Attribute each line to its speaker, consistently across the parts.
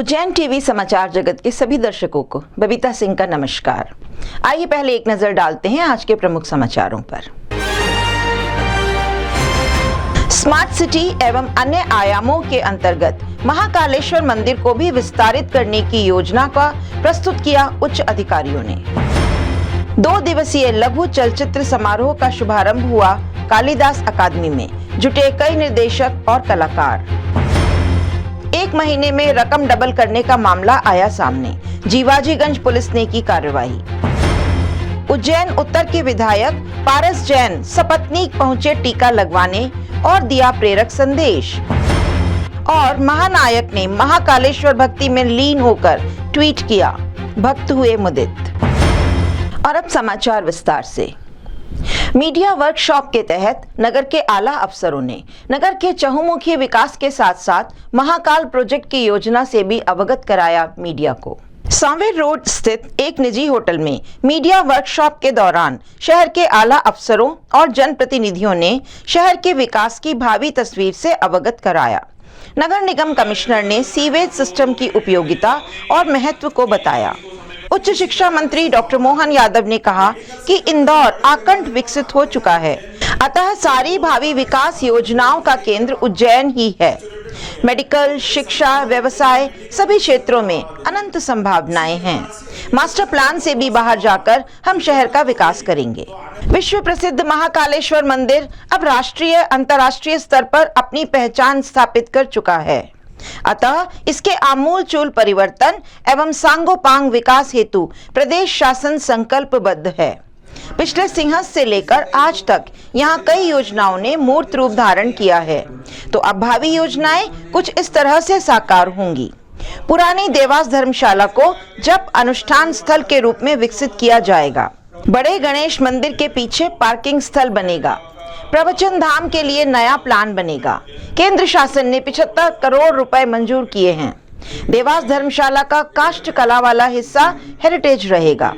Speaker 1: Ujjain TV समाचार जगत के सभी दर्शकों को बबीता सिंह का नमस्कार। आइए पहले एक नजर डालते हैं आज के प्रमुख समाचारों पर। स्मार्ट सिटी एवं अन्य आयामों के अंतर्गत महाकालेश्वर मंदिर को भी विस्तारित करने की योजना का प्रस्तुत किया उच्च अधिकारियों ने। 2 दिवसीय लघु चलचित्र समारोह का शुभारंभ हुआ कालिदास अकादमी में, जुटे कई निर्देशक और कलाकार। 1 महीने में रकम डबल करने का मामला आया सामने, जीवाजीगंज पुलिस ने की कार्रवाई। उज्जैन उत्तर के विधायक पारस जैन सपत्नीक पहुंचे टीका लगवाने और दिया प्रेरक संदेश। और महानायक ने महाकालेश्वर भक्ति में लीन होकर ट्वीट किया, भक्त हुए मुदित। और अब समाचार विस्तार से। मीडिया वर्कशॉप के तहत नगर के आला अफसरों ने नगर के चहुमुखी विकास के साथ साथ महाकाल प्रोजेक्ट की योजना से भी अवगत कराया मीडिया को। सांवेर रोड स्थित एक निजी होटल में मीडिया वर्कशॉप के दौरान शहर के आला अफसरों और जनप्रतिनिधियों ने शहर के विकास की भावी तस्वीर से अवगत कराया। नगर निगम कमिश्नर ने सीवेज सिस्टम की उपयोगिता और महत्व को बताया। उच्च शिक्षा मंत्री डॉक्टर मोहन यादव ने कहा कि इंदौर आकंठ विकसित हो चुका है, अतः सारी भावी विकास योजनाओं का केंद्र उज्जैन ही है। मेडिकल, शिक्षा, व्यवसाय सभी क्षेत्रों में अनंत संभावनाएं हैं। मास्टर प्लान से भी बाहर जाकर हम शहर का विकास करेंगे। विश्व प्रसिद्ध महाकालेश्वर मंदिर अब राष्ट्रीय अंतर्राष्ट्रीय स्तर पर अपनी पहचान स्थापित कर चुका है, अतः इसके आमूलचूल परिवर्तन एवं सांगोपांग विकास हेतु प्रदेश शासन संकल्पबद्ध है। पिछले सिंहस्थ से लेकर आज तक यहाँ कई योजनाओं ने मूर्त रूप धारण किया है, तो अब भावी योजनाएं कुछ इस तरह से साकार होंगी। पुरानी देवास धर्मशाला को जप अनुष्ठान स्थल के रूप में विकसित किया जाएगा। बड़े गणेश मंदिर के पीछे पार्किंग स्थल बनेगा। प्रवचन धाम के लिए नया प्लान बनेगा। केंद्र शासन ने 75 करोड़ रुपए मंजूर किए हैं। देवास धर्मशाला का काष्ठ कला वाला हिस्सा हेरिटेज रहेगा।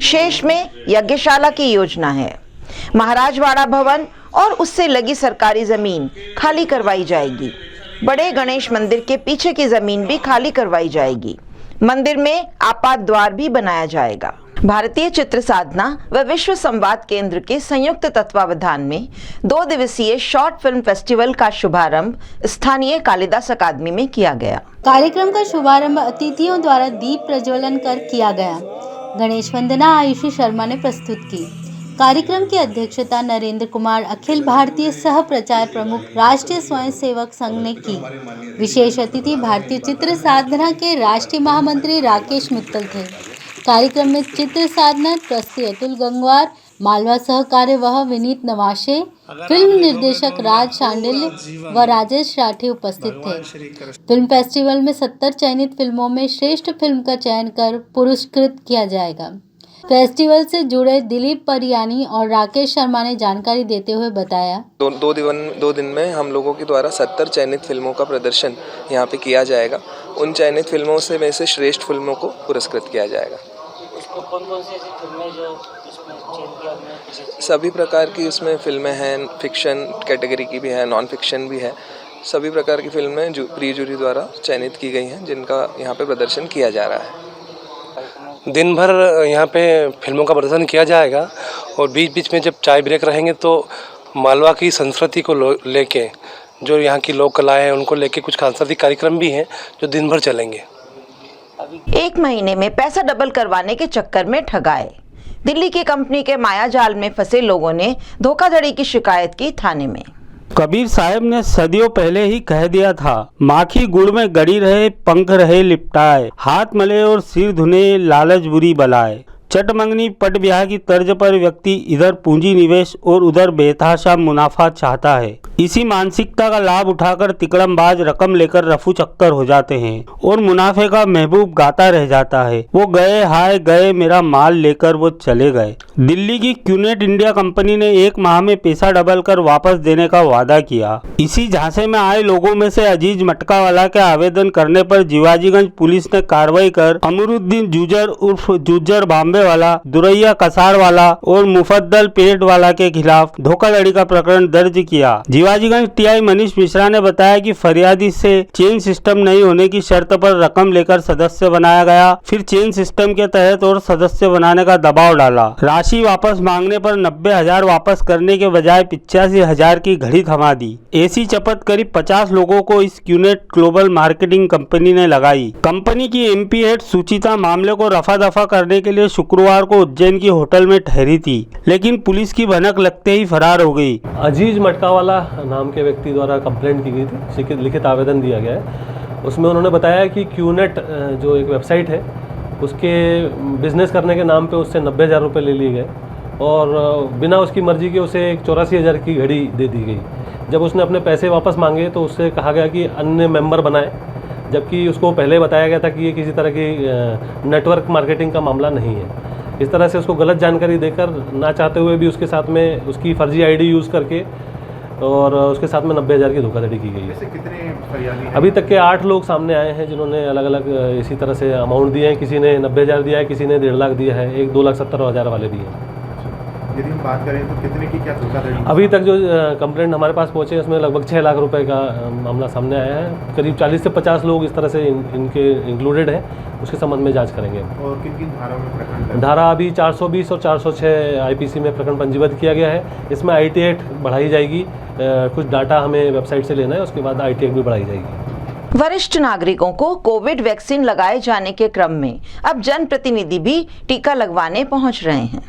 Speaker 1: शेष में यज्ञशाला की योजना है। महाराजवाड़ा भवन और उससे लगी सरकारी जमीन खाली करवाई जाएगी। बड़े गणेश मंदिर के पीछे की जमीन भी खाली करवाई जाएगी। मंदिर में आपात द्वार भी बनाया जाएगा। भारतीय चित्र साधना व विश्व संवाद केंद्र के संयुक्त तत्वावधान में 2 दिवसीय शॉर्ट फिल्म फेस्टिवल का शुभारंभ स्थानीय कालिदास अकादमी में किया गया।
Speaker 2: कार्यक्रम का शुभारंभ अतिथियों द्वारा दीप प्रज्वलन कर किया गया। गणेश वंदना आयुषी शर्मा ने प्रस्तुत की। कार्यक्रम की अध्यक्षता नरेंद्र कुमार, अखिल भारतीय सह प्रचार प्रमुख, राष्ट्रीय स्वयंसेवक संघ ने की। विशेष अतिथि भारतीय चित्र साधना के राष्ट्रीय महामंत्री राकेश मित्तल थे। कार्यक्रम में चित्र साधना ट्रस्टी अतुल गंगवार, मालवा सहकार्यवाह विनीत नवाशे, फिल्म निर्देशक राज शांडिल्य व राजेश राठी उपस्थित थे। फिल्म फेस्टिवल में 70 चयनित फिल्मों में श्रेष्ठ फिल्म का चयन कर पुरस्कृत किया जाएगा। फेस्टिवल से जुड़े दिलीप परियानी और राकेश शर्मा ने जानकारी देते हुए बताया,
Speaker 3: 2 दिन में हम लोगों के द्वारा 70 चयनित फिल्मों का प्रदर्शन यहाँ पे किया जाएगा। उन चयनित फिल्मों में से श्रेष्ठ फिल्मों को पुरस्कृत किया जाएगा।
Speaker 4: कौन-कौन सी ऐसी फिल्में जो इसमें चयन किया?
Speaker 3: सभी प्रकार की उसमें फिल्में हैं, फिक्शन कैटेगरी की भी है, नॉन फिक्शन भी है। सभी प्रकार की फिल्में जो प्री जूरी द्वारा चयनित की गई हैं, जिनका यहाँ पे प्रदर्शन किया जा रहा है।
Speaker 5: दिन भर यहाँ पे फिल्मों का प्रदर्शन किया जाएगा और बीच बीच में जब चाय ब्रेक रहेंगे तो मालवा की संस्कृति को लेके, जो यहाँ की लोक कलाएँ हैं उनको लेके कुछ सांस्कृतिक कार्यक्रम भी हैं जो दिन भर चलेंगे।
Speaker 1: 1 महीने में पैसा डबल करवाने के चक्कर में ठगाए। दिल्ली की कंपनी के मायाजाल में फंसे लोगों ने धोखाधड़ी की शिकायत की थाने में।
Speaker 6: कबीर साहब ने सदियों पहले ही कह दिया था, माखी गुड़ में गड़ी रहे, पंख रहे लिपटाए, हाथ मले और सिर धुने, लालच बुरी बलाए। चट मंगनी पट ब्याह की तर्ज पर व्यक्ति इधर पूंजी निवेश और उधर बेतहाशा मुनाफा चाहता है। इसी मानसिकता का लाभ उठाकर तिकड़मबाज रकम लेकर रफू चक्कर हो जाते हैं और मुनाफे का महबूब गाता रह जाता है, वो गए हाय गए मेरा माल लेकर वो चले गए। दिल्ली की क्यूनेट इंडिया कंपनी ने 1 माह में पैसा डबल कर वापस देने का वादा किया। इसी झांसे में आए लोगों में से अजीज मटकावाला के आवेदन करने पर जीवाजीगंज पुलिस ने कार्रवाई कर अमरुद्दीन जूजर उर्फ जूजर बॉम्बे तांबे वाला, दुरैया कसार वाला और मुफद्दल पेट वाला के खिलाफ धोखाधड़ी का प्रकरण दर्ज किया। जीवाजीगंज टीआई मनीष मिश्रा ने बताया कि फरियादी से चेन सिस्टम नहीं होने की शर्त पर रकम लेकर सदस्य बनाया गया, फिर चेन सिस्टम के तहत और सदस्य बनाने का दबाव डाला। राशि वापस मांगने पर 90,000 वापस करने के बजाय 85,000 की घड़ी थमा दी। ऐसी चपत करीब 50 लोगों को इस क्यूनेट ग्लोबल मार्केटिंग कंपनी ने लगाई। कंपनी की एमपी हेड सुचिता मामले को रफा दफा करने के लिए शुक्रवार को उज्जैन की होटल में ठहरी थी, लेकिन पुलिस की भनक लगते ही फरार हो गई।
Speaker 7: अजीज मटकावाला नाम के व्यक्ति द्वारा कंप्लेंट की गई थी, लिखित आवेदन दिया गया है। उसमें उन्होंने बताया कि क्यूनेट जो एक वेबसाइट है उसके बिज़नेस करने के नाम पे उससे 90,000 रुपये ले लिए गए और बिना उसकी मर्जी के उसे 84,000 की घड़ी दे दी गई। जब उसने अपने पैसे वापस मांगे तो उससे कहा गया कि अन्य मेंबर बनाए, जबकि उसको पहले बताया गया था कि ये किसी तरह की नेटवर्क मार्केटिंग का मामला नहीं है। इस तरह से उसको गलत जानकारी देकर ना चाहते हुए भी उसके साथ में उसकी फर्जी आईडी यूज़ करके और उसके साथ में 90,000 की धोखाधड़ी की गई है।
Speaker 8: कितने फरियादी हैं?
Speaker 7: अभी तक के 8 लोग सामने आए हैं जिन्होंने अलग अलग इसी तरह से अमाउंट दिए हैं। किसी ने 90,000 दिया है, किसी ने 1.5 लाख दिया है, एक 2,70,000 वाले भी हैं।
Speaker 8: यदि हम बात करें तो कितने की क्या धोखाधड़ी?
Speaker 7: अभी तक जो कंप्लेंट हमारे पास पहुँचे उसमें लगभग 6 लाख रुपए का मामला सामने आया है। करीब 40 से 50 लोग इस तरह से इनके इंक्लूडेड हैं। उसके संबंध में जांच करेंगे।
Speaker 8: और किन किन धाराओं में प्रकरण?
Speaker 7: धारा अभी 420 और 406 आईपीसी में प्रकरण पंजीबद्ध किया गया है। इसमें IT एक्ट बढ़ाई जाएगी। कुछ डाटा हमें वेबसाइट से लेना है, उसके बाद IT एक्ट भी बढ़ाई जाएगी।
Speaker 1: वरिष्ठ नागरिकों को कोविड वैक्सीन लगाए जाने के क्रम में अब जनप्रतिनिधि भी टीका लगवाने पहुंच रहे हैं।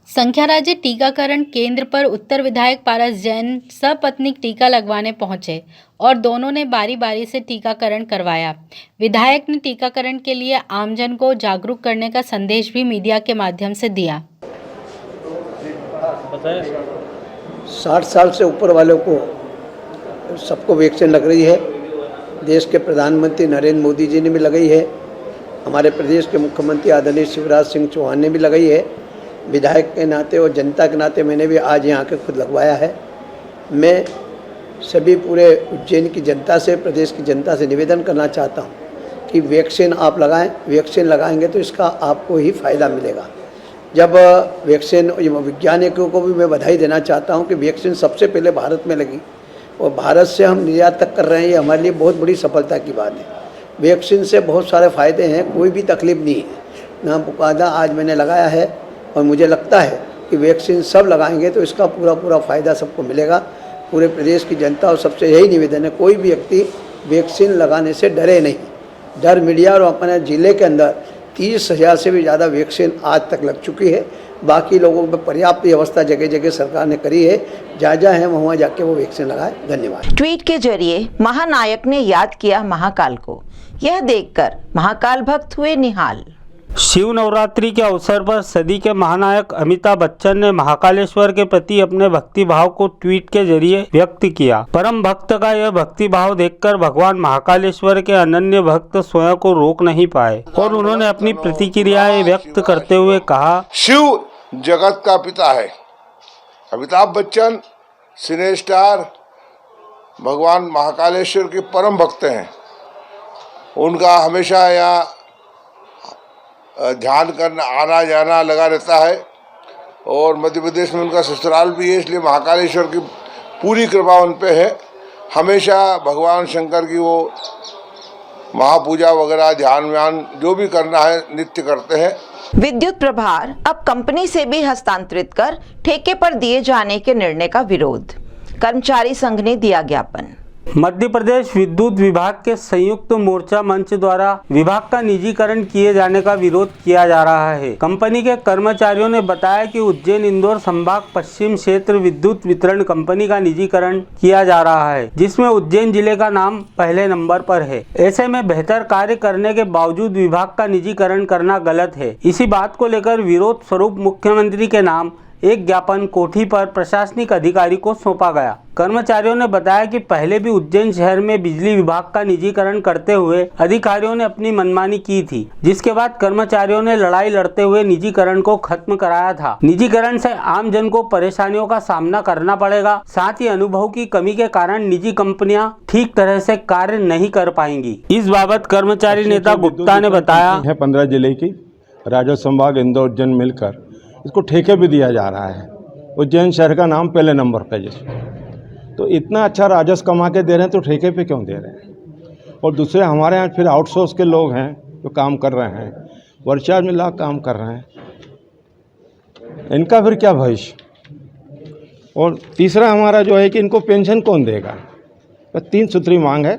Speaker 2: संख्या राज्य टीकाकरण केंद्र पर उत्तर विधायक पारस जैन सपत्नीक टीका लगवाने पहुंचे और दोनों ने बारी बारी से टीकाकरण करवाया। विधायक ने टीकाकरण के लिए आमजन को जागरूक करने का संदेश भी मीडिया के माध्यम से दिया।
Speaker 9: 60 साल से ऊपर वालों को सबको वैक्सीन लग रही है। देश के प्रधानमंत्री नरेंद्र मोदी जी ने भी लगाई है। हमारे प्रदेश के मुख्यमंत्री आदरणीय शिवराज सिंह चौहान ने भी लगाई है। विधायक के नाते और जनता के नाते मैंने भी आज यहाँ के खुद लगवाया है। मैं सभी पूरे उज्जैन की जनता से, प्रदेश की जनता से निवेदन करना चाहता हूँ कि वैक्सीन आप लगाएं। वैक्सीन लगाएंगे तो इसका आपको ही फ़ायदा मिलेगा। जब वैक्सीन, वैज्ञानिकों को भी मैं बधाई देना चाहता हूँ कि वैक्सीन सबसे पहले भारत में लगी और भारत से हम निर्यात तक कर रहे हैं। ये हमारे लिए बहुत बड़ी सफलता की बात है। वैक्सीन से बहुत सारे फ़ायदे हैं, कोई भी तकलीफ नहीं है ना। मुकादा आज मैंने लगाया है और मुझे लगता है कि वैक्सीन सब लगाएंगे तो इसका पूरा फ़ायदा सबको मिलेगा, पूरे प्रदेश की जनता। और सबसे यही निवेदन है, कोई भी व्यक्ति वैक्सीन लगाने से डरे नहीं। डर मीडिया और अपने ज़िले के अंदर 30,000 से भी ज़्यादा वैक्सीन आज तक लग चुकी है। बाकी लोगों पर पर्याप्त व्यवस्था जगह जगह सरकार ने करी है। जहाँ है वहाँ जाके वो वैक्सीन लगाए। धन्यवाद।
Speaker 1: ट्वीट के जरिए महानायक ने याद किया महाकाल को। यह देखकर महाकाल भक्त हुए निहाल।
Speaker 6: शिव नवरात्रि के अवसर पर सदी के महानायक अमिताभ बच्चन ने महाकालेश्वर के प्रति अपने भक्ति भाव को ट्वीट के जरिए व्यक्त किया। परम भक्त का यह भक्ति भाव देखकर भगवान महाकालेश्वर के अनन्य भक्त स्वयं को रोक नहीं पाए और उन्होंने अपनी प्रतिक्रियाएं व्यक्त करते हुए कहा,
Speaker 10: शिव जगत का पिता है। अमिताभ बच्चन सिने स्टार भगवान महाकालेश्वर के परम भक्त हैं। उनका हमेशा यहाँ ध्यान करना आना जाना लगा रहता है और मध्य प्रदेश में उनका ससुराल भी है, इसलिए महाकालेश्वर की पूरी कृपा उन पे है। हमेशा भगवान शंकर की वो महापूजा वगैरह ध्यान व्यान जो भी करना है नित्य करते हैं।
Speaker 1: विद्युत प्रभार अब कंपनी से भी हस्तांतरित कर ठेके पर दिए जाने के निर्णय का विरोध। कर्मचारी संघ ने दिया ज्ञापन।
Speaker 6: मध्य प्रदेश विद्युत विभाग के संयुक्त मोर्चा मंच द्वारा विभाग का निजीकरण किए जाने का विरोध किया जा रहा है। कंपनी के कर्मचारियों ने बताया कि उज्जैन इंदौर संभाग पश्चिम क्षेत्र विद्युत वितरण कंपनी का निजीकरण किया जा रहा है, जिसमें उज्जैन जिले का नाम पहले नंबर पर है। ऐसे में बेहतर कार्य करने के बावजूद विभाग का निजीकरण करना गलत है। इसी बात को लेकर विरोध स्वरूप मुख्यमंत्री के नाम एक ज्ञापन कोठी पर प्रशासनिक अधिकारी को सौंपा गया। कर्मचारियों ने बताया कि पहले भी उज्जैन शहर में बिजली विभाग का निजीकरण करते हुए अधिकारियों ने अपनी मनमानी की थी, जिसके बाद कर्मचारियों ने लड़ाई लड़ते हुए निजीकरण को खत्म कराया था। निजीकरण से आम जन को परेशानियों का सामना करना पड़ेगा। साथ ही अनुभव की कमी के कारण निजी कंपनियां ठीक तरह से कार्य नहीं कर पाएंगी। इस बाबत कर्मचारी नेता गुप्ता ने बताया,
Speaker 11: 15 जिले की राजस्व संभाग इंदौर उज्जैन मिलकर इसको ठेके पे दिया जा रहा है। उज्जैन शहर का नाम पहले नंबर पे जिसमें, तो इतना अच्छा राजस्व कमा के दे रहे हैं तो ठेके पे क्यों दे रहे हैं। और दूसरे हमारे यहाँ फिर आउटसोर्स के लोग हैं जो काम कर रहे हैं, वर्षा में लाख काम कर रहे हैं, इनका फिर क्या भविष्य। और तीसरा हमारा जो है कि इनको पेंशन कौन देगा। तो 3 सूत्री मांग है,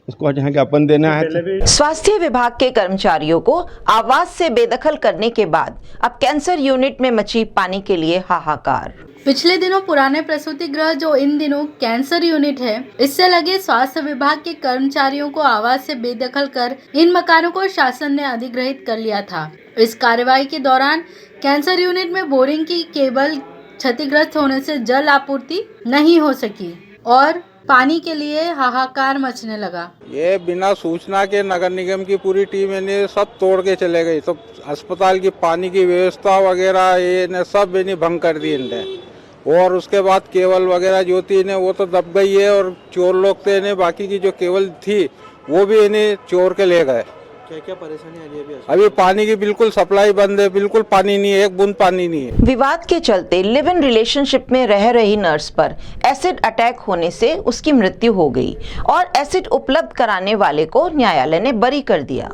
Speaker 11: उसको यहाँ ज्ञापन देना है।
Speaker 1: स्वास्थ्य विभाग के कर्मचारियों को आवास से बेदखल करने के बाद अब कैंसर यूनिट में मची पानी के लिए हाहाकार।
Speaker 2: पिछले दिनों पुराने प्रसूति गृह जो इन दिनों कैंसर यूनिट है, इससे लगे स्वास्थ्य विभाग के कर्मचारियों को आवास से बेदखल कर इन मकानों को शासन ने अधिग्रहित कर लिया था। इस कार्रवाई के दौरान कैंसर यूनिट में बोरिंग की केबल क्षतिग्रस्त होने से जल आपूर्ति नहीं हो सकी और पानी के लिए हाहाकार मचने लगा।
Speaker 12: ये बिना सूचना के नगर निगम की पूरी टीम ने सब तोड़ के चले गई, तो अस्पताल की पानी की व्यवस्था वगैरह ये ने सब इन्हें भंग कर दी इनने। और उसके बाद केबल वगैरह जो थी इन्हें वो तो दब गई है, और चोर लोग थे इन्हें बाकी की जो केबल थी वो भी इन्हें चोर के ले गए।
Speaker 13: क्या क्या परेशानी आ रही है
Speaker 12: अभी पानी की बिल्कुल सप्लाई बंद है, बिल्कुल पानी नहीं है, एक बूंद पानी नहीं है।
Speaker 1: विवाद के चलते लिव इन रिलेशनशिप में रह रही नर्स पर एसिड अटैक होने से उसकी मृत्यु हो गई और एसिड उपलब्ध कराने वाले को न्यायालय ने बरी कर दिया।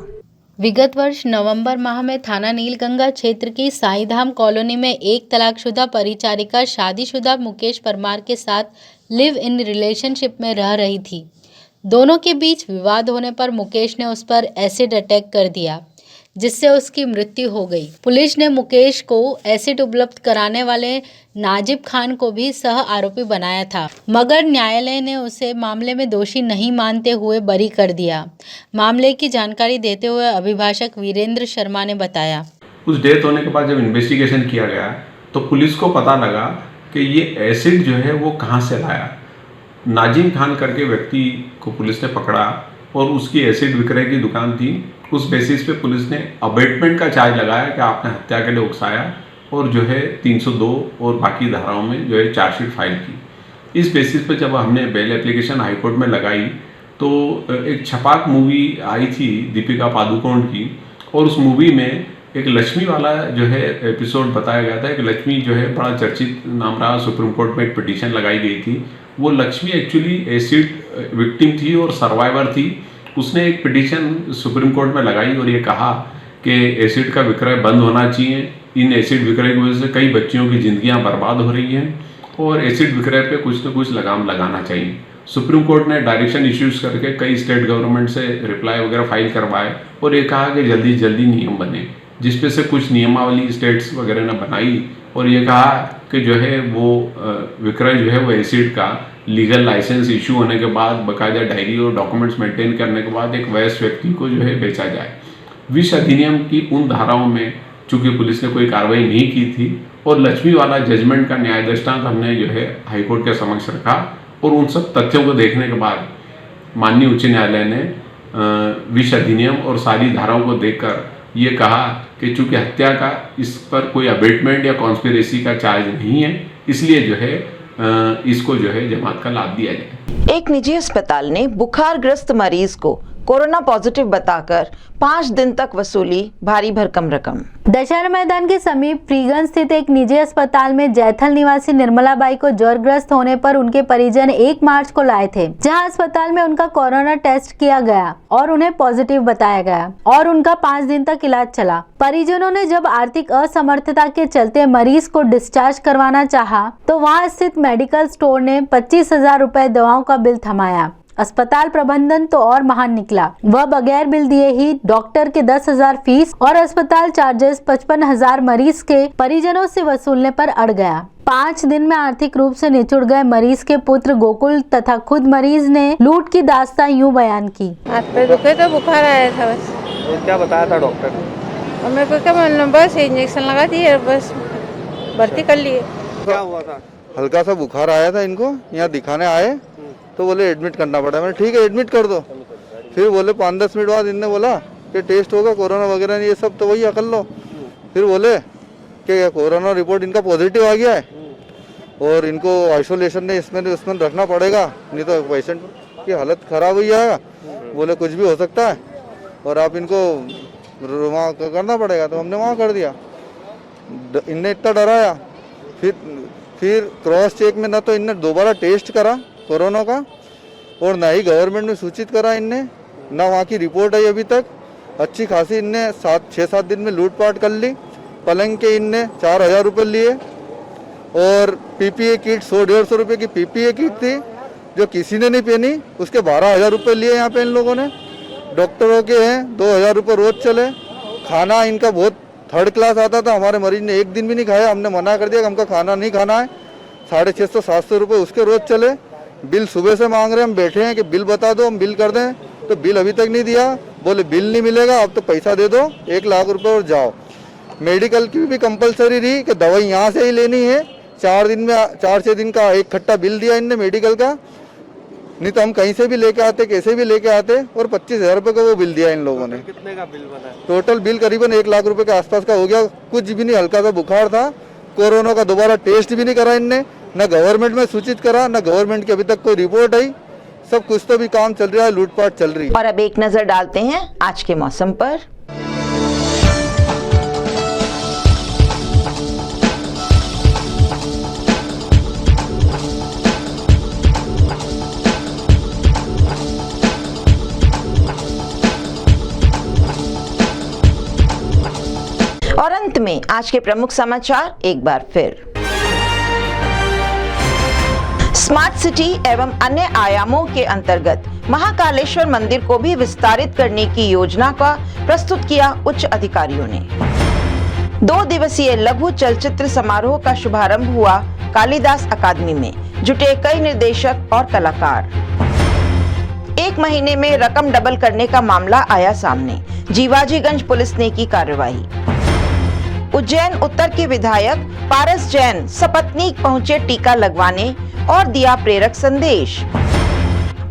Speaker 2: विगत वर्ष नवंबर माह में थाना नीलगंगा क्षेत्र की साईधाम कॉलोनी में एक तलाकशुदा परिचारिका शादीशुदा मुकेश परमार के साथ लिव इन रिलेशनशिप में रह रही थी। दोनों के बीच विवाद होने पर मुकेश ने उस पर एसिड अटैक कर दिया, जिससे उसकी मृत्यु हो गई। पुलिस ने मुकेश को एसिड उपलब्ध कराने वाले नाजिब खान को भी सह आरोपी बनाया था, मगर न्यायालय ने उसे मामले में दोषी नहीं मानते हुए बरी कर दिया। मामले की जानकारी देते हुए अभिभाषक वीरेंद्र शर्मा ने बताया,
Speaker 14: उस डेथ होने के बाद जब इन्वेस्टिगेशन किया गया तो पुलिस को पता लगा कि ये एसिड जो है वो कहाँ से लाया। नाजिम खान करके व्यक्ति को पुलिस ने पकड़ा और उसकी एसिड विक्रय की दुकान थी। उस बेसिस पे पुलिस ने अबेटमेंट का चार्ज लगाया कि आपने हत्या के लिए उकसाया और जो है 302 और बाकी धाराओं में जो है चार्जशीट फाइल की। इस बेसिस पे जब हमने बेल एप्लीकेशन हाईकोर्ट में लगाई तो एक छपाक मूवी आई थी दीपिका पादुकोण की, और उस मूवी में एक लक्ष्मी वाला जो है एपिसोड बताया गया था। एक लक्ष्मी जो है बड़ा चर्चित नाम रहा, सुप्रीम कोर्ट में एक पिटीशन लगाई गई थी। वो लक्ष्मी एक्चुअली एसिड विक्टिम थी और सर्वाइवर थी। उसने एक पिटीशन सुप्रीम कोर्ट में लगाई और ये कहा कि एसिड का विक्रय बंद होना चाहिए। इन एसिड विक्रय की वजह से कई बच्चियों की जिंदगियां बर्बाद हो रही हैं और एसिड विक्रय पे कुछ न कुछ लगाम लगाना चाहिए। सुप्रीम कोर्ट ने डायरेक्शन इश्यूज करके कई स्टेट गवर्नमेंट से रिप्लाई वगैरह फाइल करवाए और ये कहा कि जल्दी जल्दी नियम बने, जिसपे से कुछ नियमावली स्टेट्स वगैरह ने बनाई और ये कहा कि जो है वो विक्रय जो है वो एसिड का लीगल लाइसेंस इशू होने के बाद बाकायदा डायरी और डॉक्यूमेंट्स मेंटेन करने के बाद एक वयस्क व्यक्ति को जो है बेचा जाए। विष अधिनियम की उन धाराओं में चूंकि पुलिस ने कोई कार्रवाई नहीं की थी और लक्ष्मी वाला जजमेंट का न्याय दृष्टांत हमने जो है हाईकोर्ट के समक्ष रखा और उन सब तथ्यों को देखने के बाद माननीय उच्च न्यायालय ने विष अधिनियम और सारी धाराओं को देखकर ये कहा कि चूंकि हत्या का इस पर कोई अबेटमेंट या कॉन्स्पिरेसी का चार्ज नहीं है, इसलिए जो है इसको जो है जमात का लाभ दिया जाए।
Speaker 1: एक निजी अस्पताल ने बुखारग्रस्त मरीज को कोरोना पॉजिटिव बताकर 5 दिन तक वसूली भारी भरकम रकम।
Speaker 2: दशहरा मैदान के समीप फ्रीगंज स्थित एक निजी अस्पताल में जैथल निवासी निर्मलाबाई को ज्वरग्रस्त होने पर उनके परिजन 1 मार्च को लाए थे, जहां अस्पताल में उनका कोरोना टेस्ट किया गया और उन्हें पॉजिटिव बताया गया और उनका 5 दिन तक इलाज चला। परिजनों ने जब आर्थिक असमर्थता के चलते मरीज को डिस्चार्ज करवाना चाहा तो वहां स्थित मेडिकल स्टोर ने 25,000 रुपए दवाओं का बिल थमाया। अस्पताल प्रबंधन तो और महान निकला, वह बगैर बिल दिए ही डॉक्टर के 10,000 फीस और अस्पताल चार्जेस 55,000 मरीज के परिजनों से वसूलने पर अड़ गया। 5 दिन में आर्थिक रूप से निचुड़ गए मरीज के पुत्र गोकुल तथा खुद मरीज ने लूट की दास्तां यूं बयान की।
Speaker 15: हाथ पे दुखे तो बुखार आया था बस।
Speaker 13: तो क्या बताया था डॉक्टर ने?
Speaker 15: और मेरे को क्या मालूम, बस इंजेक्शन लगा दिए, बस भर्ती कर लिए।
Speaker 13: क्या हुआ था?
Speaker 12: हल्का सा बुखार आया था इनको, यहाँ दिखाने आए तो बोले एडमिट करना पड़ा। मैंने ठीक है एडमिट कर दो। फिर बोले 5-10 मिनट बाद इनने बोला कि टेस्ट होगा कोरोना वगैरह नहीं, ये सब तो वही कर लो। फिर बोले कि कोरोना रिपोर्ट इनका पॉजिटिव आ गया है और इनको आइसोलेशन ने इसमें रखना पड़ेगा, नहीं तो पेशेंट की हालत खराब हो जाएगा। बोले कुछ भी हो सकता है और आप इनको वहाँ करना पड़ेगा, तो हमने वहाँ कर दिया। इनने इतना डराया, फिर क्रॉस चेक में ना तो इनने दोबारा टेस्ट करा कोरोना का, और ना ही गवर्नमेंट में सूचित करा इनने, ना वहाँ की रिपोर्ट आई अभी तक। अच्छी खासी इनने 6-7 दिन में लूटपाट कर ली। पलंग के इनने 4,000 रुपये लिए, और पीपीए किट 100-150 रुपये की पीपीए किट थी जो किसी ने नहीं पहनी, उसके 12,000 रुपये लिए यहाँ पे इन लोगों ने। डॉक्टरों के हैं 2,000 रुपये रोज़ चले। खाना इनका बहुत थर्ड क्लास आता था, हमारे मरीज ने एक दिन भी नहीं खाया, हमने मना कर दिया कि हमका खाना नहीं खाना है। 650-700 रुपये उसके रोज़ चले। बिल सुबह से मांग रहे हैं, हम बैठे हैं कि बिल बता दो, हम बिल कर दें, तो बिल अभी तक नहीं दिया। बोले बिल नहीं मिलेगा, अब तो पैसा दे दो 1 लाख रुपये और जाओ। मेडिकल की भी कंपलसरी रही कि दवाई यहाँ से ही लेनी है। 4-6 दिन का एक खट्टा बिल दिया इनने मेडिकल का, नहीं तो हम कहीं से भी लेके आते, कैसे भी लेके आते, और 25,000 रुपये का वो बिल दिया इन लोगों ने।
Speaker 13: कितने का बिल बना?
Speaker 12: टोटल बिल करीबन 1 लाख रुपए के आसपास का हो गया। कुछ भी नहीं, हल्का सा बुखार था। कोरोना का दोबारा टेस्ट भी नहीं करा इनने, न गवर्नमेंट में सूचित करा, न गवर्नमेंट की अभी तक कोई रिपोर्ट आई। सब कुछ तो भी काम चल रहा है, लूटपाट चल रही है।
Speaker 1: और अब एक नजर डालते हैं आज के मौसम पर। और अंत में आज के प्रमुख समाचार एक बार फिर। स्मार्ट सिटी एवं अन्य आयामों के अंतर्गत महाकालेश्वर मंदिर को भी विस्तारित करने की योजना का प्रस्तुत किया उच्च अधिकारियों ने। 2 दिवसीय लघु चलचित्र समारोह का शुभारंभ हुआ कालिदास अकादमी में, जुटे कई निर्देशक और कलाकार। 1 महीने में रकम डबल करने का मामला आया सामने, जीवाजीगंज पुलिस ने की कार्रवाई। उज्जैन उत्तर के विधायक पारस जैन सपत्नीक पहुंचे टीका लगवाने और दिया प्रेरक संदेश।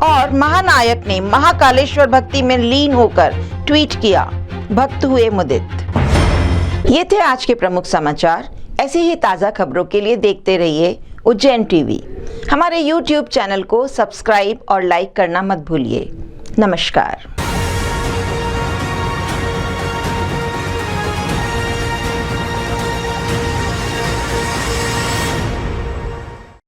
Speaker 1: और महानायक ने महाकालेश्वर भक्ति में लीन होकर ट्वीट किया, भक्त हुए मुदित। ये थे आज के प्रमुख समाचार। ऐसी ही ताजा खबरों के लिए देखते रहिए उज्जैन टीवी। हमारे YouTube चैनल को सब्सक्राइब और लाइक करना मत भूलिए। नमस्कार।